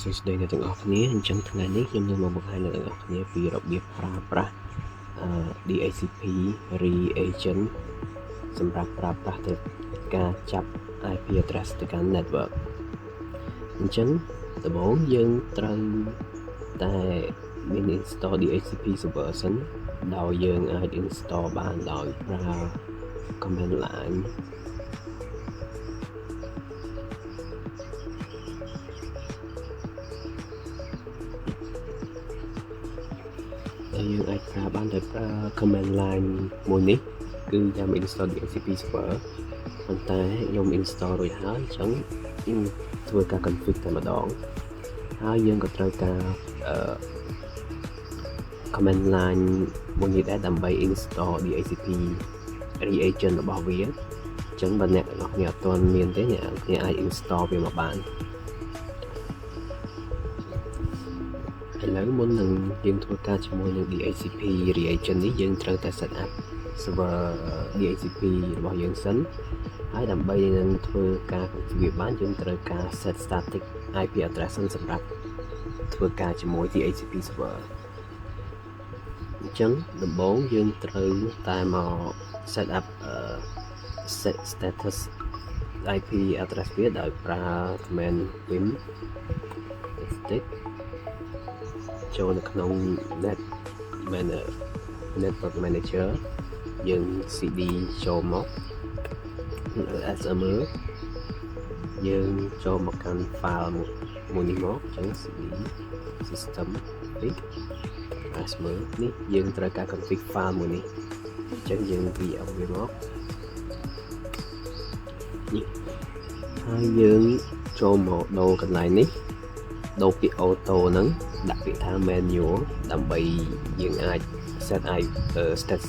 សួស្តីអ្នកទាំងអស់គ្នាអញ្ចឹងថ្ងៃនេះខ្ញុំនឹងមកបង្ហាញអ្នកទាំងអស់គ្នាពីរបៀបប្រើប្រាស់ DHCP reagent សម្រាប់ប្រើប្រាស់ទៅការចាប់ IP address ទៅកាន់ network អញ្ចឹងដំបូងយើងត្រូវតែមាន install DHCP server សិនដោយយើងអាច install បានដោយប្រើ command lineយើងអាចប្រើបានដោយប្រើ command line មួយនេះគឺចាំ install DHCP server ប៉ុន្តែខ្ញុំ install រួចហើយអញ្ចឹងខ្ញុំធ្វើការ config តែម្ដងហើយយើងក៏ត្រូវការ command line មួយនេះដែរដើម្បី install DHCP reagent របស់វាអញ្ចឹងបើអ្នកទាំងអស់គ្នាអត់ទាន់មានទេអ្នកទាំងអស់គ្នាអាច install វាមកបានឥឡូវមុននឹងយើងធ្វើការជាមួយនឹង DHCP reagent នេះយើងត្រូវតែ set up server DHCP របស់យើងសិនហើយដើម្បីនឹងធ្វើការ configure បានយើងត្រូវការ set static IP address សម្រាប់ធ្វើការជាមួយ DHCP server អញ្ចឹងដំបូងយើងត្រូវតែមក set up set status IP address វាដោយប្រើ command vim stick ចូលនៅក្នុង network manager យើង cd ចូលមក SML យើងចូលមកកាន់ file មួយនេះមកអញ្ចឹង cd system SML នេះយើងត្រូវការ config file មួយនេះអញ្ចឹងយើង VM វាមកនេះហើយយើងចូលមកដូរកន្លែងនេះដូរពាក្យ auto ហ្នឹងដាក់ពាក្យថា manual ដើម្បីយើងអាច set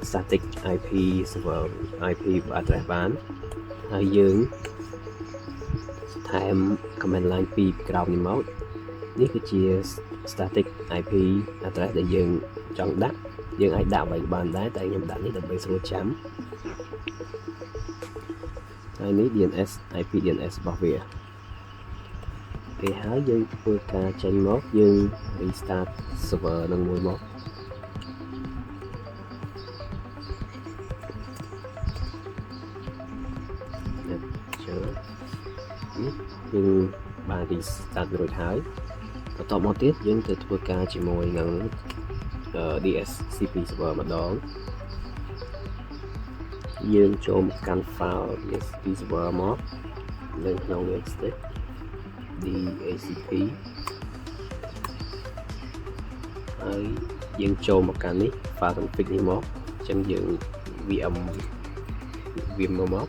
static IP server IP address បានហើយយើងថែម command line 2ពីក្រោមនេះមកនេះគឺជា static IP address ដែលយើងចង់ដាក់យើងអាចដាក់អ្វីបានដែរតែខ្ញុំដាក់នេះដើម្បីស្រួលចាំហើយនេះ DNS IP DNS របស់វាគេហើយយើងធ្វើការចេញមកយើង restart server នឹងមួយមកយើងបាន restart រួចហើយបន្តមកទៀតយើងទៅធ្វើការជាមួយនឹង DHCP server ម្ដងយើងចូលមកកាន់ file DHCP server មកនៅក្នុង stick DHCP ហើយយើងចូលមកកាន់នេះ file config នេះមកអញ្ចឹងយើង VM មក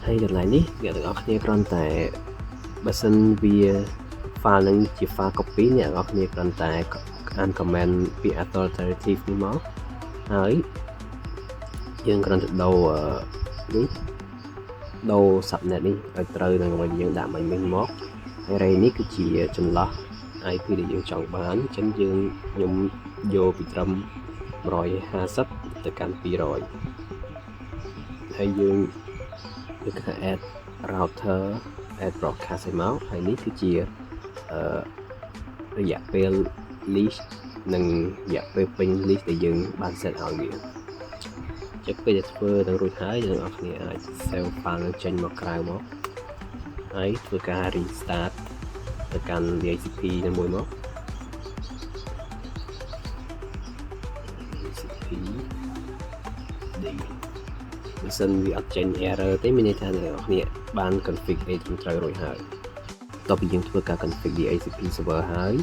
ហើយកន្លែងនេះអ្នកទាំងអស់គ្នាគ្រាន់តែបើសិនវា file នឹងជា file copy អ្នកទាំងអស់គ្នាគ្រាន់តែអាន comment ពី authoritative នេះមកហើយយើងគ្រាន់តែដូរនេះដូរ subnet នេះឲ្យត្រូវនឹងអ្វីយើងដាក់មិញមកហើយ array នេះគឺជាចន្លោះ IP ដែលយើងចង់បានអញ្ចឹងខ្ញុំយកពីត្រឹម150ទៅកាន់200ហើយយើងគឺថា add router add broadcast ឲ្យមកហើយនេះគឺជារយៈពេល list និងរយៈពេលពេញ list ដែលយើងបាន set ឲ្យវាចឹងពេលដែលធ្វើទាំងរួចហើយយើងអ្នកគ្នាអាច save file នឹងចេញមកក្រៅមកហើយធ្វើការ restart ទៅកាន់ DHCP នឹងមួយមក DHCP បើសិនវាអត់ចេញ error ទេមានន័យថាអ្នកគ្នាបាន config អីត្រឹមត្រូវរួចហើយបន្ទាប់ពីយើងធ្វើការ config DHCP server ហើយ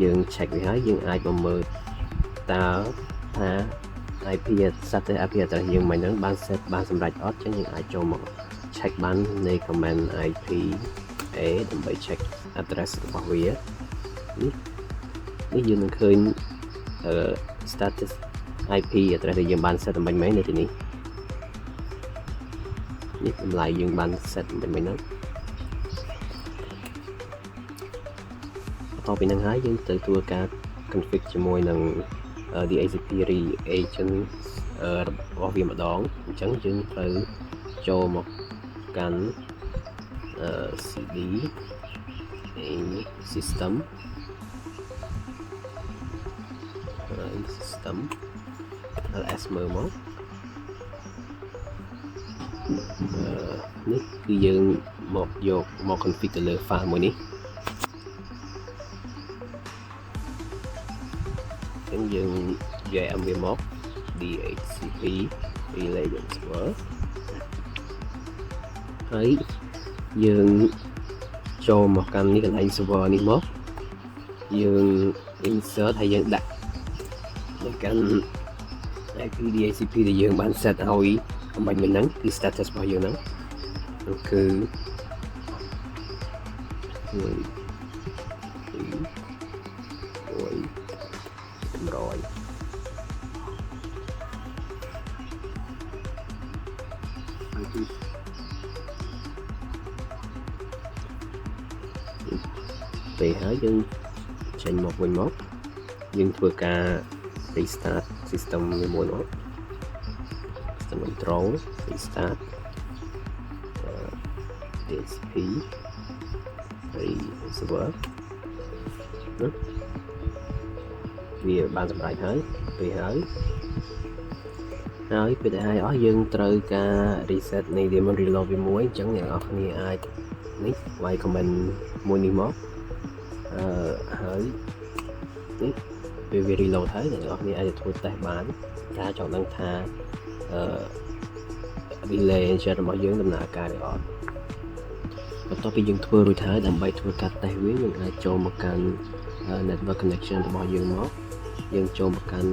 យើង check វាហើយយើងអាចមកមើលតើថា IP static IP address យើងមិនហ្នឹងបាន set បានសម្រេចអត់ចឹងយើងអាចចូលមក check បាននៃ command IP A ដើម្បី check address របស់វានេះយើងនឹងឃើញstatus IP address ដែលយើងបាន set តែមិញនៅទីនេះតម្លៃយើងបាន set មិញហ្នឹងបន្ទាប់ពីហ្នឹងហើយយើងទៅធ្វើការ config ជាមួយនឹងDHCP reagent របស់វាម្ដងអញ្ចឹងយើងត្រូវចូលមកកាន់ cd system ls មើលមកនេះគឺយើងមកយកមក config ទៅលើ file មួយនេះអញ្ចឹងយើងយក វាមក dhcp relay server ហើយយើងចូលមកកាន់នេះកន្លែង server នេះមកយើង insert ហើយយើងដាក់ទៅកាន់ IP DHCP ដែលយើងបាន set ឲ្យអំបញ្ញមិញហ្នឹងគឺ status របស់យើងហ្នឹងគឺពេលហើយយើងចេញមកវិញមកយើងធ្វើការ restart system មួយមក system control restart DHCP server វាបានសម្រេចហើយពេលហើយពេលដែលហើយអស់យើងត្រូវការ reset នៃ daemon reload វាមួយអញ្ចឹងអ្នកនរគ្នាអាចនេះវាយ comment មួយនេះមកហើយនេះពេលវា reload ហើយអ្នកនរគ្នាអាចធ្វើ test បានថាចង់ដឹងថា relay engine របស់យើងដំណើរការឬអត់បន្ទាប់ពីយើងធ្វើរួចហើយដើម្បីធ្វើការ test វាយើងអាចចូលមកកាន់ network connection របស់យើងមកយើងចូលមកកាន់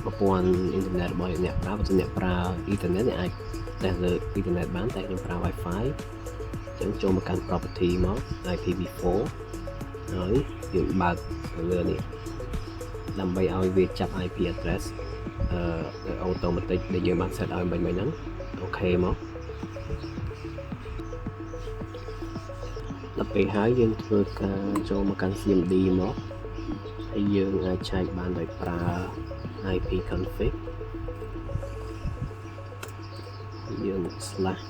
ប្រព័ន្ធអ៊ីនធឺណិតរបស់អ្នកប្រើបើអ្នកប្រើអ៊ីនធឺណិតអ្នកអាច test លើអ៊ីនធឺណិតបានតែខ្ញុំប្រើ Wi-Fi អញ្ចឹងចូលមកកាន់ property មក IPv4 ហើយយើងបើកទៅលើនេះដើម្បីឲ្យវាចាប់ IP address automatic ដែលយើងបាន set ឲ្យមិញហ្នឹងអូខេមកដល់ពេលហើយយើងធ្វើការចូលមកកាន់ CMD មកហើយយើងអាចឆែកបានដោយប្រើ IP config យើង slash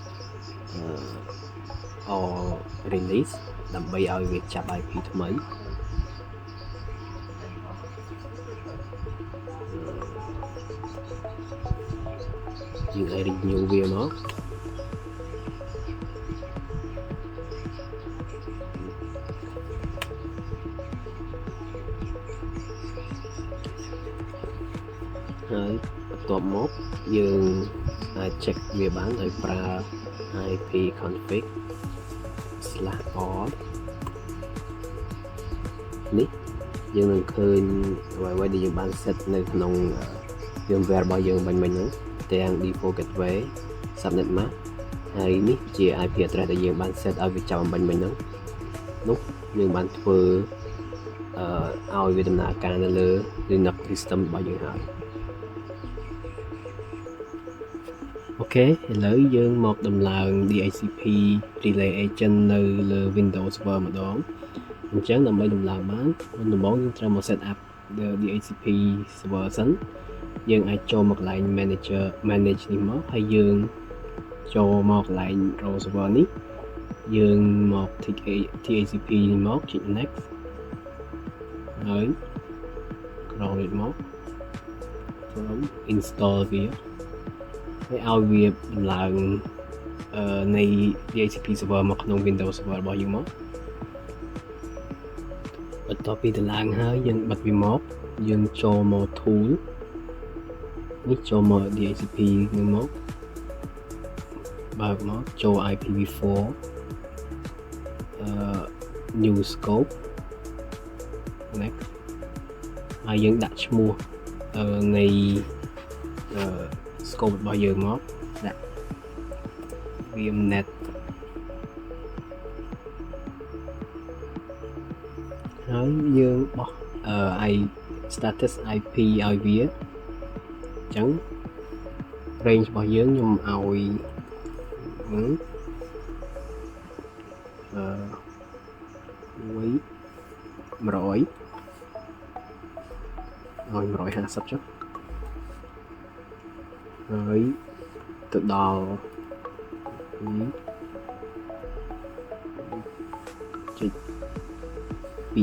or release ដើម្បីឲ្យវាចាប់ IP ថ្មីយើងអាច renew វាមកហើយបន្ទាប់មកយើងអាច check វាបានដោយប្រើ IP config /or នេះយើងនឹងឃើញអ្វីៗដែលយើងបាន set នៅក្នុង firmware របស់យើងមិញហ្នឹងទាំង default gateway subnet mask ហើយនេះជា IP address ដែលយើងបាន set ឲ្យវាចាប់អំបញ្ញមិញហ្នឹងនោះយើងបានធ្វើឲ្យវាដំណើរការនៅលើ Linux system របស់យើងហើយអូខេឥឡូវយើងមកដំឡើង DHCP relay agent នៅលើ Windows Server ម្ដងអញ្ចឹងដើម្បីដំឡើងបានដំបូងយើងត្រូវមក set up DHCP server សិនយើងអាចចូលមកកន្លែង manage នេះមកហើយយើងចូលមកកន្លែង row server នេះយើងមក THCP នេះមកចុច next ហើយ scroll នេះមក from install វាហើយឲ្យវាដំឡើងនៃ DHCP server មកក្នុង Windows Server របស់យើងមកបន្ទាប់ពីដំឡើងហើយយើងបិទវាមកយើងចូលមក tool នេះចូលមក DHCP នេះមកបើកមកចូល IPv4 new scope next ហើយយើងដាក់ឈ្មោះនៃ scope របស់យើងមកដាក់ vmnet ហើយយើងបោះstatus IP ឲ្យវាអញ្ចឹង range របស់យើងខ្ញុំឲ្យ100ឲ្យ150ចុះ ហើយទៅដល់200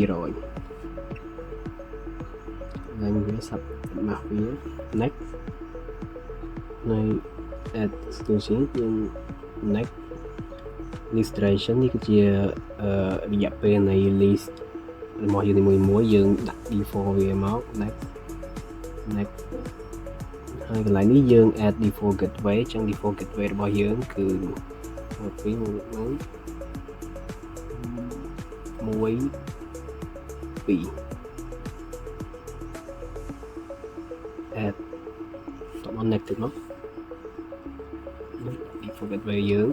ឡើងវាសាប់មកវា next នៅ add extension យើង next illustration នេះគឺជារយៈពេលនៃ list របស់យើងមួយយើងដាក់ default វាមក next ហើយកន្លែងនេះយើង add default gateway ចឹង default gateway របស់យើងគឺ2 add តមក next ទៀតមក default gateway យើង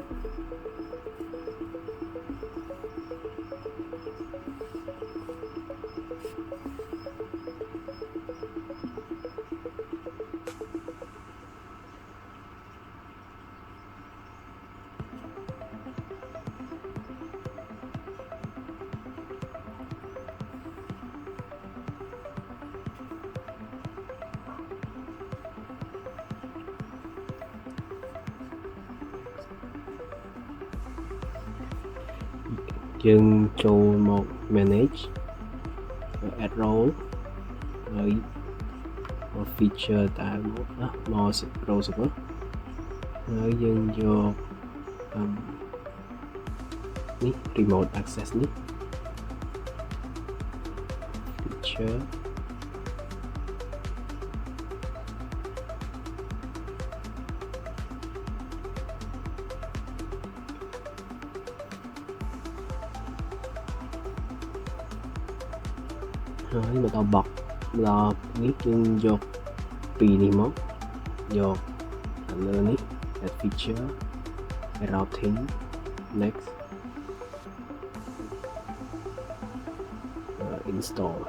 យើងចូលមក manage add role ហើយមក feature តែមក role server ហើយយើងយកនេះ remote access នេះ featureហើយមកដល់ box ដល់នេះយើងយកពីនេះមកយកខាងលើនេះ add feature routing next install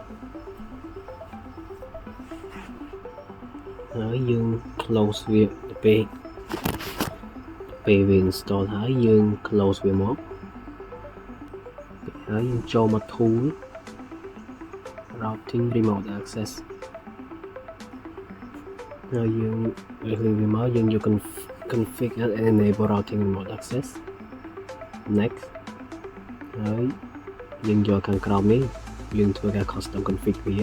ហើយយើង close វាពេលវា install ហើយយើង close វាមកហើយយើងចូលមក tool routing remote access ហើយយើងលើកវាមកយើងយក config and enable routing remote access next ហើយយើងយកខាងក្រោមនេះយើងធ្វើការ custom config វា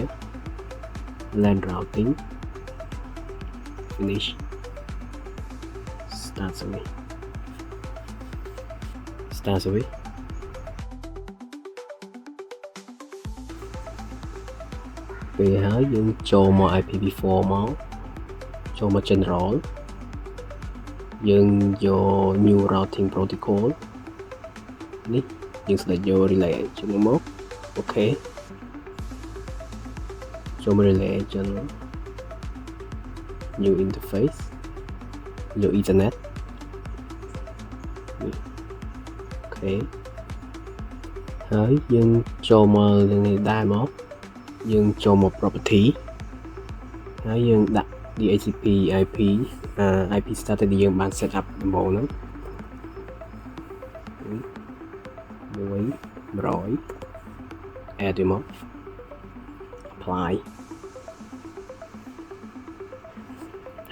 LAN routing finish start away ពេលហើយយើងចូលមក IPv4 មកចូលមក general យើងយក new routing protocol នេះយើងស្លេចយក relay agent មកអូខេចូលមក relay agent new interface យក ethernet នេះអូខេហើយយើងចូលមកនេះដែរមកយើងចូលមក property ហើយយើងដាក់ DHCP IP status ដែលយើងបាន set up ដំបូងហ្នឹង100 add វាមក apply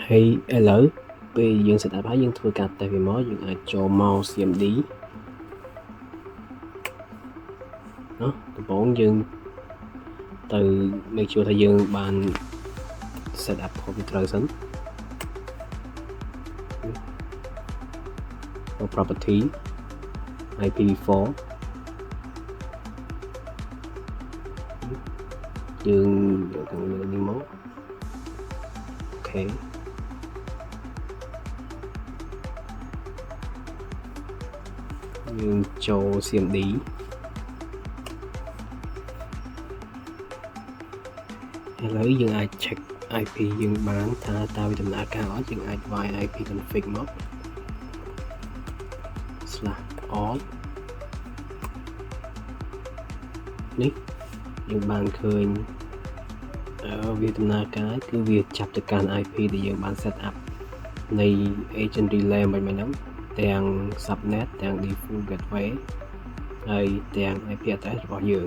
ហើយឥឡូវពេលយើង set up ហើយយើងធ្វើការ test វាមកយើងអាចចូលមក CMD ដំបូងយើងទៅ make sure ថាយើងបាន set up ខុសពីត្រូវសិន property IPv4 យើងយកខាងលើនេះមកអូខេយើងចូល CMD ឥឡូវយើងអាច check IP យើងបានថាតើវាដំណើរការអត់យើងអាចវាយ IP config មក /all នេះយើងបានឃើញវាដំណើរការគឺវាចាប់ទៅកាន់ IP ដែលយើងបាន set up នៃ agent relay មិនហ្នឹងទាំង subnet ទាំង default gateway ហើយទាំង IP address របស់យើង